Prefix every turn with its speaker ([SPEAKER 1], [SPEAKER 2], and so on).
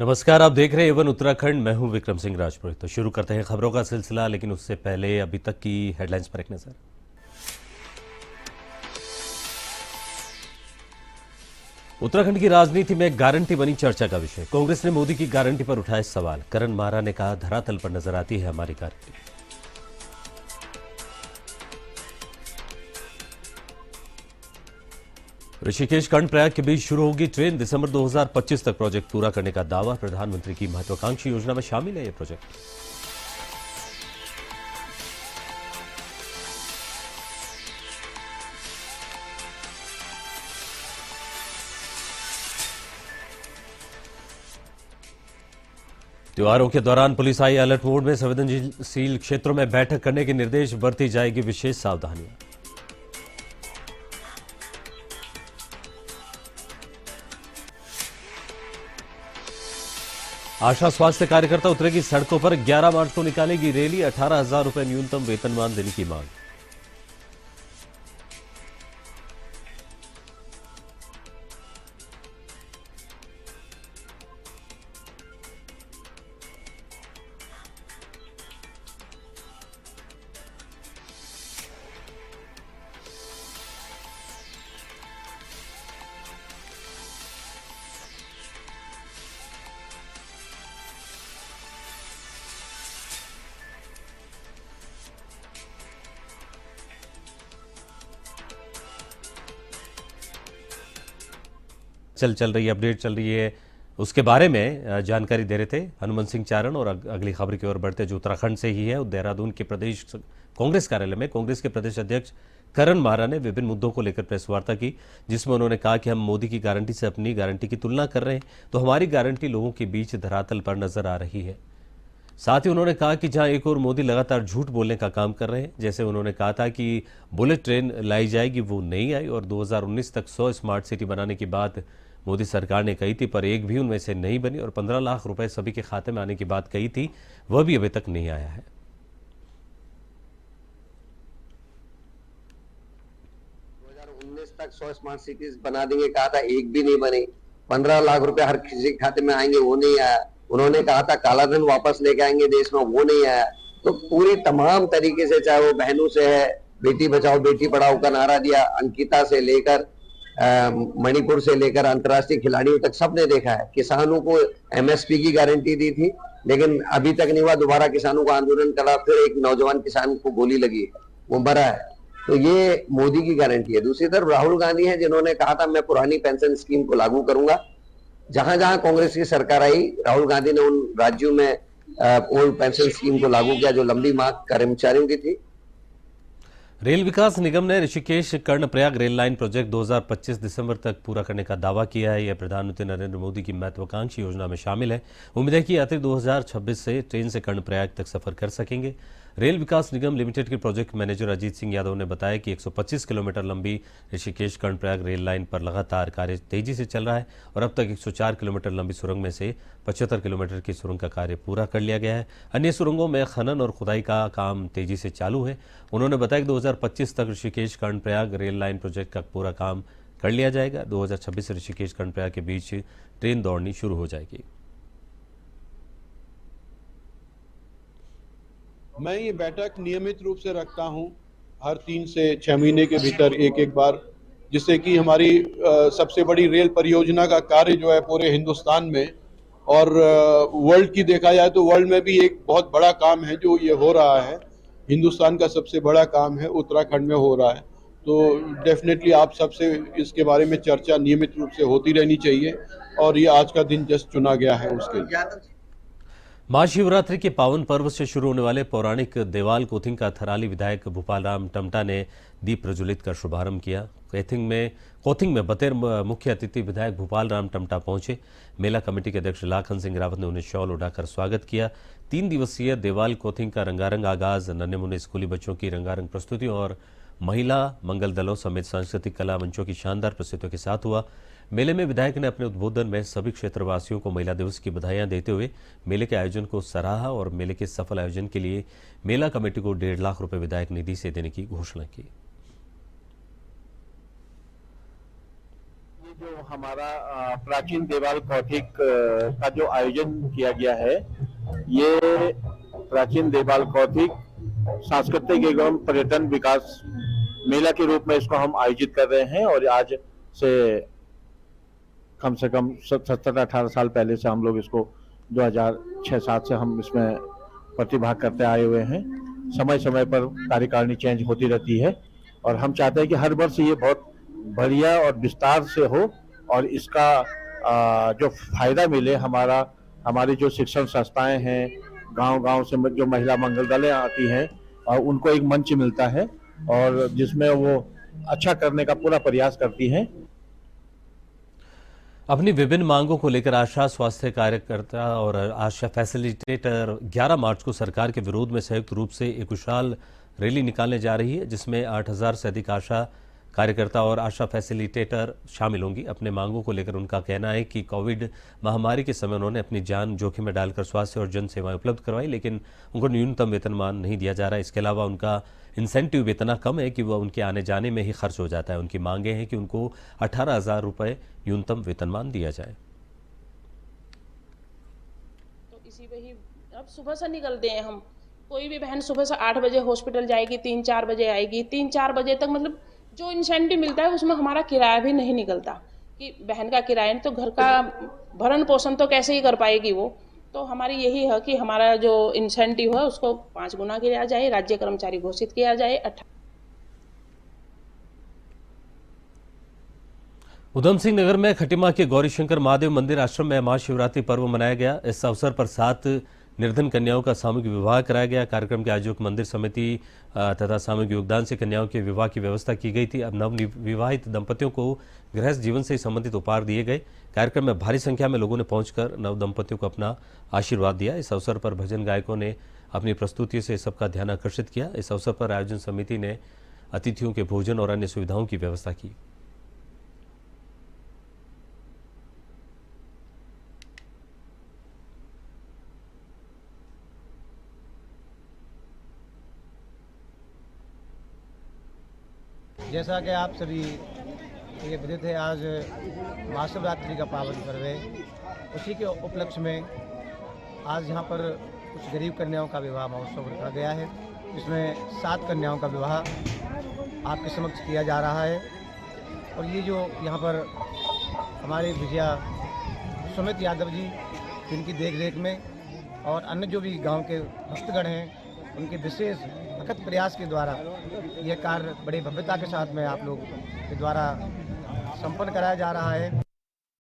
[SPEAKER 1] नमस्कार, आप देख रहे हैं एवन उत्तराखंड। मैं हूं विक्रम सिंह राजपुरोहित। तो शुरू करते हैं खबरों का सिलसिला, लेकिन उससे पहले अभी तक की हेडलाइंस पर एक नजर। उत्तराखंड की राजनीति में गारंटी बनी चर्चा का विषय। कांग्रेस ने मोदी की गारंटी पर उठाए सवाल। करण मारा ने कहा, धरातल पर नजर आती है हमारी गारंटी। ऋषिकेश कर्णप्रयाग के बीच शुरू होगी ट्रेन। दिसंबर 2025 तक प्रोजेक्ट पूरा करने का दावा। प्रधानमंत्री की महत्वाकांक्षी योजना में शामिल है यह प्रोजेक्ट। त्योहारों के दौरान पुलिस आई अलर्ट मोड में। संवेदनशील क्षेत्रों में बैठक करने के निर्देश। बरती जाएगी विशेष सावधानियां। आशा स्वास्थ्य कार्यकर्ता उतरेगी सड़कों पर। 11 मार्च को निकालेगी रैली। 18,000 रुपए न्यूनतम वेतनमान देने की मांग। चल रही अपडेट चल रही है, उसके बारे में जानकारी दे रहे थे हनुमंत सिंह चारण। और अगली खबर की ओर बढ़ते, जो उत्तराखंड से ही है। देहरादून के प्रदेश कांग्रेस कार्यालय में कांग्रेस के प्रदेश अध्यक्ष करण मारा ने विभिन्न मुद्दों को लेकर प्रेस वार्ता की, जिसमें उन्होंने कहा कि हम मोदी की गारंटी से अपनी गारंटी की तुलना कर रहे हैं, तो हमारी गारंटी लोगों के बीच धरातल पर नजर आ रही है। साथ ही उन्होंने कहा कि जहां एक और मोदी लगातार झूठ बोलने का काम कर रहे हैं, जैसे उन्होंने कहा था कि बुलेट ट्रेन लाई जाएगी, वो नहीं आई, और 2019 तक 100 स्मार्ट सिटी बनाने की बात मोदी सरकार ने कही थी, पर एक भी उनमें से नहीं बनी। और 15 लाख रुपए सभी के खाते में आने की बात कही थी, वह भी अभी तक नहीं आया है।
[SPEAKER 2] 2019 तक 100 स्मार्ट सिटीज बना देंगे कहा था, एक भी नहीं बनी। 15 लाख रुपए हर किसी के खाते में आएंगे, वो नहीं आया। उन्होंने कहा था काला धन वापस लेके आएंगे देश में, वो नहीं आया। तो पूरी तमाम तरीके से, चाहे वो बहनों से है, बेटी बचाओ बेटी पढ़ाओ का नारा दिया, अंकिता से लेकर मणिपुर से लेकर अंतर्राष्ट्रीय खिलाड़ियों तक सबने देखा है। किसानों को एमएसपी की गारंटी दी थी, लेकिन अभी तक नहीं हुआ। दोबारा किसानों को आंदोलन करा, फिर एक नौजवान किसान को गोली लगी, वो मरा है। तो ये मोदी की गारंटी है। दूसरी तरफ राहुल गांधी है, जिन्होंने कहा था मैं पुरानी पेंशन स्कीम को लागू करूंगा। जहां जहां कांग्रेस की सरकार आई, राहुल गांधी ने उन राज्यों में ओल्ड पेंशन स्कीम को लागू किया जो लंबी मांग कर्मचारियों की थी।
[SPEAKER 1] रेल विकास निगम ने Rishikesh Karnaprayag rail line project 2025 दिसंबर तक पूरा करने का दावा किया है। यह प्रधानमंत्री नरेंद्र मोदी की महत्वाकांक्षी योजना में शामिल है। उम्मीद है कि यात्री 2026 से ट्रेन से कर्णप्रयाग तक सफर कर सकेंगे। रेल विकास निगम लिमिटेड के प्रोजेक्ट मैनेजर अजीत सिंह यादव ने बताया कि 125 किलोमीटर लंबी ऋषिकेश कर्णप्रयाग रेल लाइन पर लगातार कार्य तेजी से चल रहा है, और अब तक 104 किलोमीटर लंबी सुरंग में से 75 किलोमीटर की सुरंग का कार्य पूरा कर लिया गया है। अन्य सुरंगों में खनन और खुदाई का काम तेजी से चालू है। उन्होंने बताया कि 2025 तक Rishikesh Karnaprayag rail line project का पूरा काम कर लिया जाएगा। 2026 से ऋषिकेश कर्णप्रयाग के बीच ट्रेन दौड़नी शुरू हो जाएगी।
[SPEAKER 3] मैं ये बैठक नियमित रूप से रखता हूं, हर 3 से 6 महीने के भीतर एक बार, जिससे कि हमारी सबसे बड़ी रेल परियोजना का कार्य जो है पूरे हिंदुस्तान में और वर्ल्ड की देखा जाए तो वर्ल्ड में भी एक बहुत बड़ा काम है जो ये हो रहा है। हिंदुस्तान का सबसे बड़ा काम है, उत्तराखंड में हो रहा है। तो डेफिनेटली आप सबसे इसके बारे में चर्चा नियमित रूप से होती रहनी चाहिए, और ये आज का दिन जस्ट चुना गया है उसके लिए।
[SPEAKER 1] महाशिवरात्रि के पावन पर्व से शुरू होने वाले पौराणिक देवाल कोथिंग का थराली विधायक भूपाल राम टमटा ने दीप प्रज्वलित कर शुभारंभ किया। कोथिंग में बतौर मुख्य अतिथि विधायक भूपाल राम टमटा पहुंचे। मेला कमेटी के अध्यक्ष लाखन सिंह रावत ने उन्हें शॉल उड़ाकर स्वागत किया। 3 दिवसीय देवाल कोथिंग का रंगारंग आगाज नन्हे मुन्ने स्कूली बच्चों की रंगारंग प्रस्तुतियों और महिला मंगल दलों समेत सांस्कृतिक कला मंचों की शानदार प्रस्तुतियों के साथ हुआ। मेले में विधायक ने अपने उद्बोधन में सभी क्षेत्रवासियों को महिला दिवस की बधाइयां देते हुए मेले के आयोजन को सराहा और मेले के सफल आयोजन के लिए मेला कमेटी को 1.5 लाख रुपए विधायक निधि से देने की घोषणा की।
[SPEAKER 4] जो हमारा प्राचीन देवाल कौथिक का जो आयोजन किया गया है, ये प्राचीन देवाल कौथिक सांस्कृतिक एवं पर्यटन विकास मेला के रूप में इसको हम आयोजित कर रहे हैं। और आज से कम 17-18 साल पहले से हम लोग इसको 2006-7 से हम इसमें प्रतिभाग करते आए हुए हैं। समय समय पर कार्यकारिणी चेंज होती रहती है और हम चाहते हैं कि हर वर्ष ये बहुत बढ़िया और विस्तार से हो और इसका जो फायदा मिले हमारी जो शिक्षण संस्थाएं हैं, गांव-गांव से जो महिला मंगल दलें आती हैं और उनको एक मंच मिलता है और जिसमें वो अच्छा करने का पूरा प्रयास करती हैं।
[SPEAKER 1] अपनी विभिन्न मांगों को लेकर आशा स्वास्थ्य कार्यकर्ता और आशा फैसिलिटेटर 11 मार्च को सरकार के विरोध में संयुक्त रूप से एक विशाल रैली निकालने जा रही है, जिसमें 8000 से अधिक आशा कार्यकर्ता और आशा फैसिलिटेटर शामिल होंगी। अपने मांगों को लेकर उनका कहना है कि कोविड महामारी के समय उन्होंने अपनी जान जोखिम में डालकर स्वास्थ्य और जन सेवाएं उपलब्ध करवाई, लेकिन उनको न्यूनतम वेतनमान नहीं दिया जा रहा। इसके अलावा उनका इंसेंटिव इतना कम है कि वह उनके आने जाने में ही खर्च हो जाता है। उनकी मांगे हैं कि उनको 18,000 रुपये न्यूनतम वेतनमान दिया जाए।
[SPEAKER 5] तो इसी पे ही अब सुबह से निकलते हैं हम। कोई भी बहन सुबह से 8 बजे हॉस्पिटल जाएगी, 3-4 बजे आएगी। 3-4 बजे तक मतलब जो इंसेंटिव मिलता है उसमें हमारा किराया भी नहीं निकलता कि बहन का किराया नहीं तो घर का भरण पोषण तो कैसे ही कर पाएगी वो। तो हमारी यही है कि हमारा जो इंसेंटिव है उसको 5 गुना किया जाए, राज्य कर्मचारी घोषित किया जाए।
[SPEAKER 1] उधम सिंह नगर में खटीमा के गौरीशंकर महादेव मंदिर आश्रम में महाशिवरात्रि पर्व मनाया गया। इस अवसर पर 7 निर्धन कन्याओं का सामूहिक विवाह कराया गया। कार्यक्रम के आयोजक मंदिर समिति तथा सामूहिक योगदान से कन्याओं के विवाह की व्यवस्था की गई थी। अब नवविवाहित दंपतियों को गृहस्थ जीवन से संबंधित उपहार दिए गए। कार्यक्रम में भारी संख्या में लोगों ने पहुंचकर नव दंपतियों को अपना आशीर्वाद दिया। इस अवसर पर भजन गायकों ने अपनी प्रस्तुति से सबका ध्यान आकर्षित किया। इस अवसर पर आयोजन समिति ने अतिथियों के भोजन और अन्य सुविधाओं की व्यवस्था की।
[SPEAKER 6] जैसा कि आप सभी ये विदित है, आज महाशिवरात्रि का पावन पर्व है। उसी के उपलक्ष्य में आज यहाँ पर कुछ गरीब कन्याओं का विवाह महोत्सव रखा गया है। इसमें 7 कन्याओं का विवाह आपके समक्ष किया जा रहा है। और ये जो यहाँ पर हमारे विजया सुमित यादव जी, जिनकी देखरेख में और अन्य जो भी गांव के भक्तगण हैं, उनके विशेष अथक प्रयास के द्वारा यह कार्य बड़े भव्यता के साथ में आप लोग के द्वारा संपन्न कराया जा रहा है।